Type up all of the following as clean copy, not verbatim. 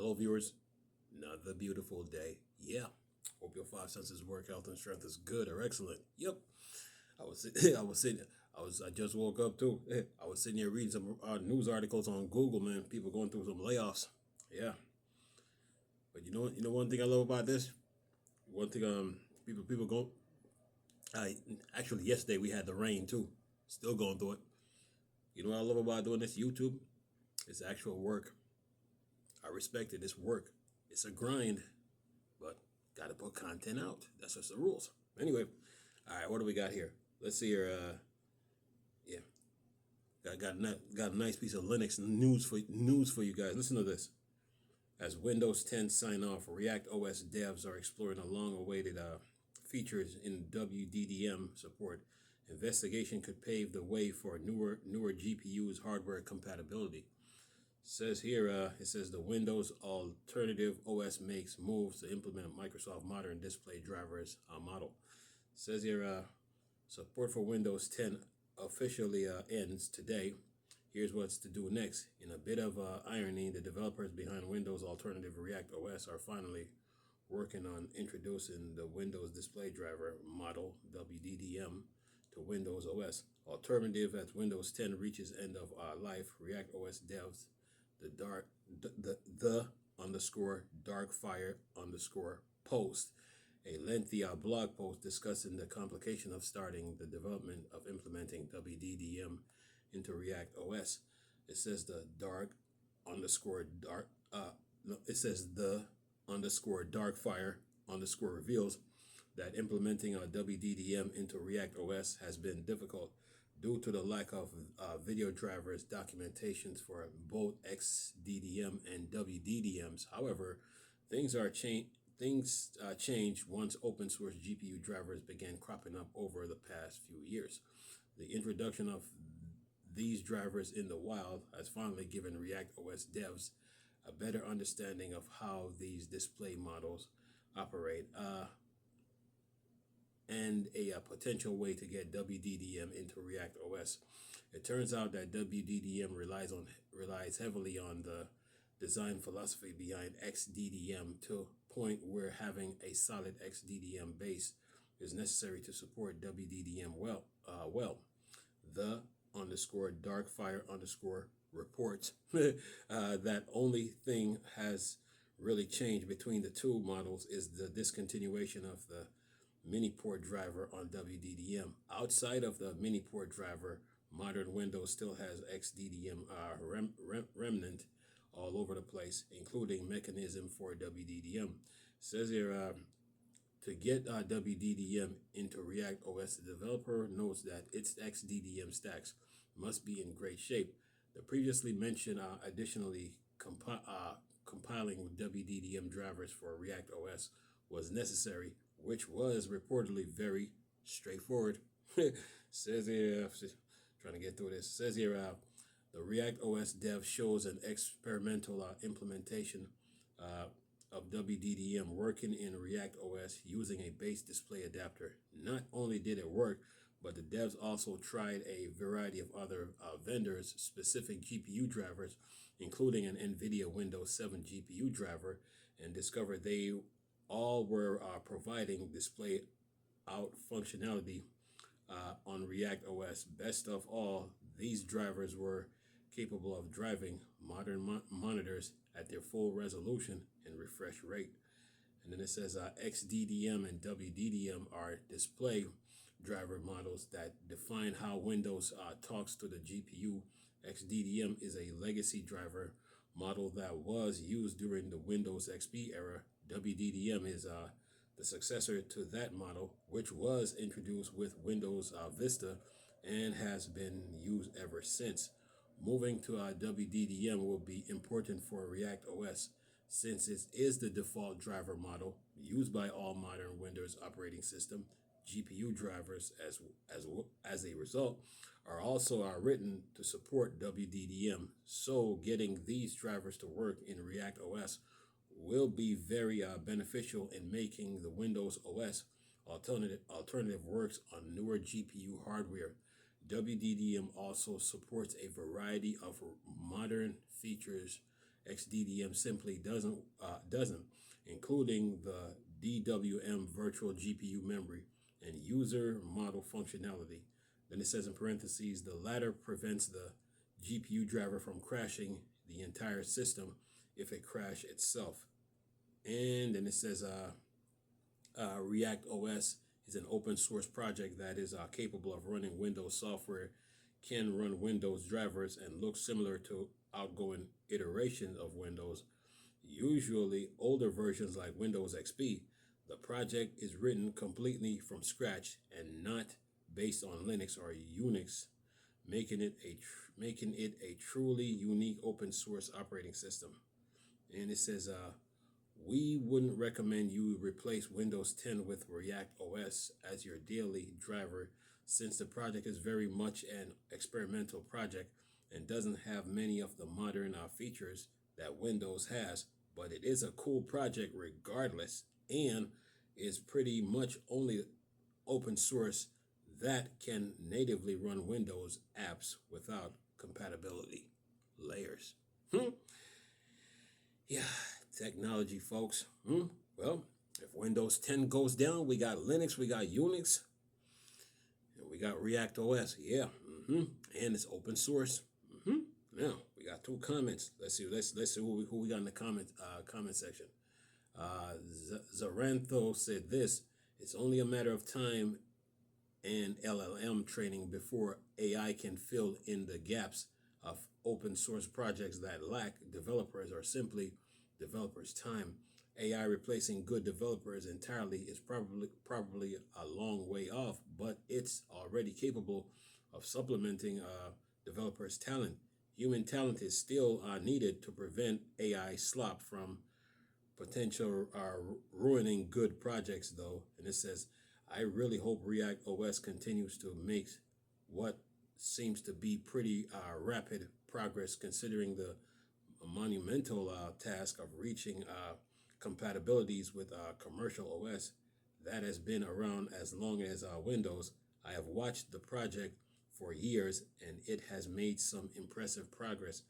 Hello, viewers. Another beautiful day. Yeah. Hope your five senses work, health, and strength is good or excellent. Yep. I was sitting. I just woke up too. I was sitting here reading some news articles on Google. Man, people going through some layoffs. Yeah. But one thing I love about this. One thing people go. I actually yesterday we had the rain too. Still going through it. You know what I love about doing this YouTube? It's actual work. I respect it. It's work. It's a grind. But got to put content out. That's just the rules. Anyway, all right, what do we got here? Let's see here. Yeah, got a nice piece of Linux news for you guys. Listen to this. As Windows 10 sign off, React OS devs are exploring a long-awaited features in WDDM support. Investigation could pave the way for newer GPUs hardware compatibility. Says here, it says the Windows Alternative OS makes moves to implement Microsoft Modern Display Drivers model. Says here, support for Windows 10 officially ends today. Here's what's to do next. In a bit of irony, the developers behind Windows Alternative React OS are finally working on introducing the Windows Display Driver model, WDDM, to Windows OS. Alternative as Windows 10 reaches end of life, React OS devs the underscore darkfire underscore post a lengthy blog post discussing the complication of starting the development of implementing WDDM into React OS. It says the it says the underscore darkfire underscore reveals that implementing WDDM into React OS has been difficult due to the lack of video drivers documentations for both XDDM and WDDMs. However, things changed once open source GPU drivers began cropping up over the past few years. The introduction of these drivers in the wild has finally given React OS devs a better understanding of how these display models operate. And a potential way to get WDDM into React OS. It turns out that WDDM relies heavily on the design philosophy behind XDDM to a point where having a solid XDDM base is necessary to support WDDM well. The underscore darkfire underscore reports that only thing has really changed between the two models is the discontinuation of the mini port driver on WDDM. Outside of the mini port driver, modern Windows still has XDDM remnant all over the place, including mechanism for WDDM. Says here, to get WDDM into React OS, the developer notes that its XDDM stacks must be in great shape. The previously mentioned additionally compiling WDDM drivers for React OS was necessary, which was reportedly very straightforward. Says here, trying to get through this. Says here, the React OS dev shows an experimental implementation of WDDM working in React OS using a base display adapter. Not only did it work, but the devs also tried a variety of other vendors' specific GPU drivers, including an NVIDIA Windows 7 GPU driver, and discovered they all were providing display out functionality on React OS. Best of all, these drivers were capable of driving modern monitors at their full resolution and refresh rate. And then it says XDDM and WDDM are display driver models that define how Windows talks to the GPU. XDDM is a legacy driver model that was used during the Windows XP era. WDDM is the successor to that model, which was introduced with Windows Vista and has been used ever since. Moving to WDDM will be important for React OS since it is the default driver model used by all modern Windows operating system. GPU drivers, as a result, are also written to support WDDM. So getting these drivers to work in React OS will be very beneficial in making the Windows OS alternative works on newer GPU hardware. WDDM also supports a variety of modern features XDDM simply doesn't, including the DWM virtual GPU memory and user model functionality. Then it says in parentheses, the latter prevents the GPU driver from crashing the entire system if it crashes itself. And then it says React OS is an open source project that is capable of running Windows software, can run Windows drivers, and looks similar to outgoing iterations of Windows, usually older versions like Windows XP. The project is written completely from scratch and not based on Linux or Unix, making it a truly unique open source operating system. And it says, we wouldn't recommend you replace Windows 10 with React OS as your daily driver, since the project is very much an experimental project and doesn't have many of the modern features that Windows has, but it is a cool project regardless and is pretty much only open source that can natively run Windows apps without compatibility layers. Yeah, technology, folks. Well, if Windows 10 goes down, we got Linux, we got Unix, and we got React OS. Yeah, and it's open source. Now we got 2 comments. Let's see. Let's see who we got in the comment section. Zarantho said this: it's only a matter of time and LLM training before AI can fill in the gaps of open source projects that lack developers or simply developers' time. AI replacing good developers entirely is probably a long way off, but it's already capable of supplementing developers' talent. Human talent is still needed to prevent AI slop from potential ruining good projects, though. And it says, I really hope React OS continues to make what seems to be pretty rapid progress, considering the monumental task of reaching compatibilities with commercial OS that has been around as long as Windows. I have watched the project for years, and it has made some impressive progress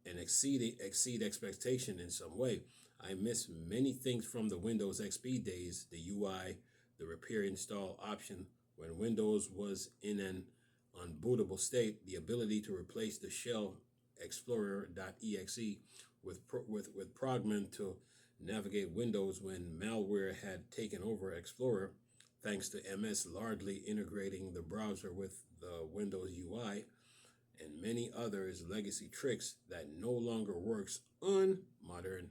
and exceed expectation in some way. I miss many things from the Windows XP days, the UI, the repair install option when Windows was in an unbootable state, the ability to replace the shell explorer.exe with Progman to navigate Windows when malware had taken over Explorer, thanks to MS largely integrating the browser with the Windows UI, and many others legacy tricks that no longer works on modern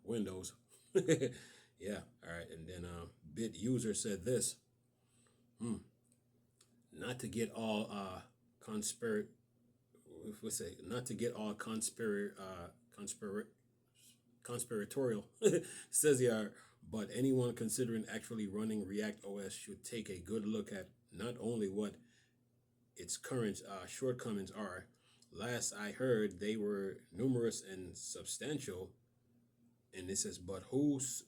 Windows. Yeah, all right. And then Bit User said this: not to get all conspiratorial, says here, but anyone considering actually running React OS should take a good look at not only what its current shortcomings are. Last I heard, they were numerous and substantial. And it says, but who's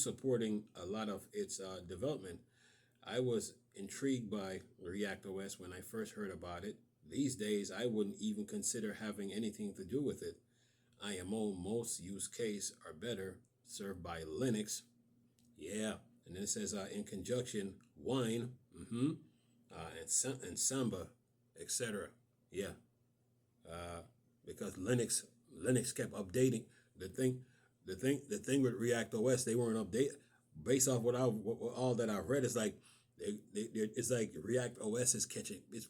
supporting a lot of its development? I was intrigued by React OS when I first heard about it. These days, I wouldn't even consider having anything to do with it. IMO, most use case are better served by Linux. Yeah, and then it says in conjunction, Wine, and Samba, etc. Yeah, because Linux kept updating the thing. The thing with React OS, they weren't updated. Based off what all that I've read, it's like it's like React OS is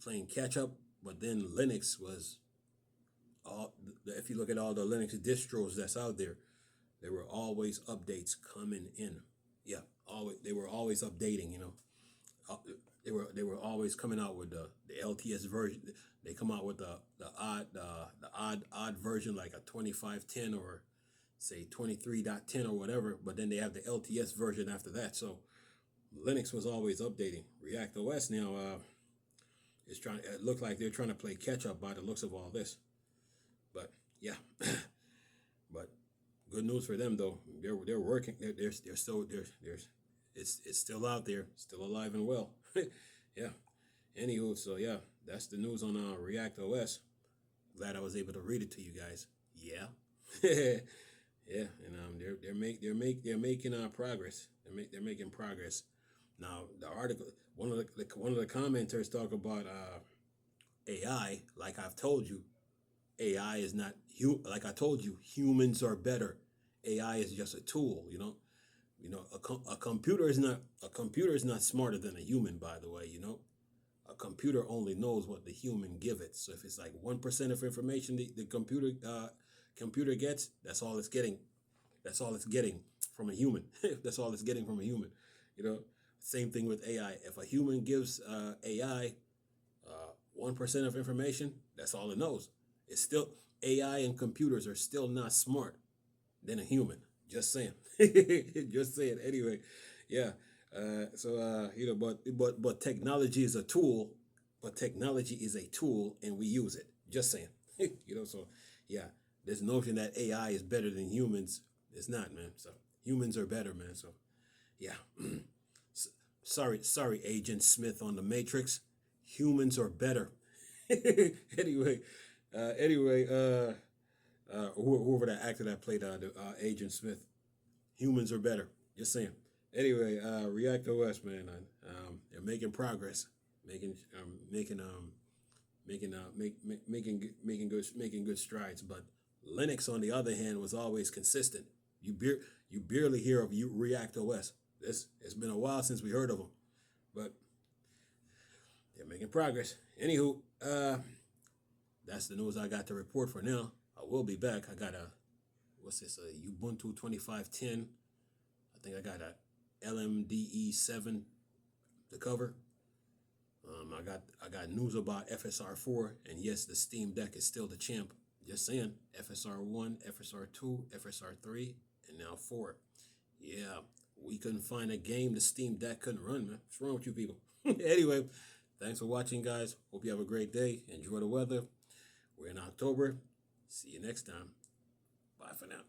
playing catch up, but then Linux was all. If you look at all the Linux distros that's out there, there were always updates coming in. Yeah, they were always updating. You know, they were always coming out with the LTS version. They come out with the odd version, like a 2510 or say 23.10 or whatever, but then they have the LTS version after that. So Linux was always updating. React OS now it looks like they're trying to play catch up by the looks of all this. But yeah, but good news for them though. They're working. They're still it's still out there, still alive and well. Yeah. Anywho, so yeah, that's the news on React OS. glad I was able to read it to you guys. Yeah. Yeah, and they're making progress. They're making progress. Now the article, one of the commenters talk about AI. Like I've told you, AI is not like I told you, humans are better. AI is just a tool. A computer is not smarter than a human. By the way, a computer only knows what the human give it. So if it's like 1% of information the computer gets, that's all it's getting. That's all it's getting from a human. That's all it's getting from a human. You know, same thing with AI. If a human gives AI 1% of information, that's all it knows. It's still AI and computers are still not smart than a human. Just saying. Just saying. Anyway, yeah. But technology is a tool. But technology is a tool, and we use it. Just saying. So yeah. This notion that AI is better than humans, it's not, man. So humans are better, man. So yeah. Sorry, Agent Smith on the Matrix. Humans are better. anyway, whoever that actor that played Agent Smith, humans are better. Just saying. Anyway, Reactos, man, they're making progress, making good strides. But Linux, on the other hand, was always consistent. You barely hear of Reactos. It's been a while since we heard of them, but they're making progress. Anywho, that's the news I got to report for now. I will be back. I got what's this? Ubuntu 2510. I think I got a LMDE 7 to cover. I got news about FSR 4, and yes, the Steam Deck is still the champ. Just saying, FSR 1, FSR 2, FSR 3, and now 4. Yeah, we couldn't find a game the Steam Deck couldn't run, man. What's wrong with you people? Anyway, thanks for watching, guys. Hope you have a great day. Enjoy the weather. We're in October. See you next time. Bye for now.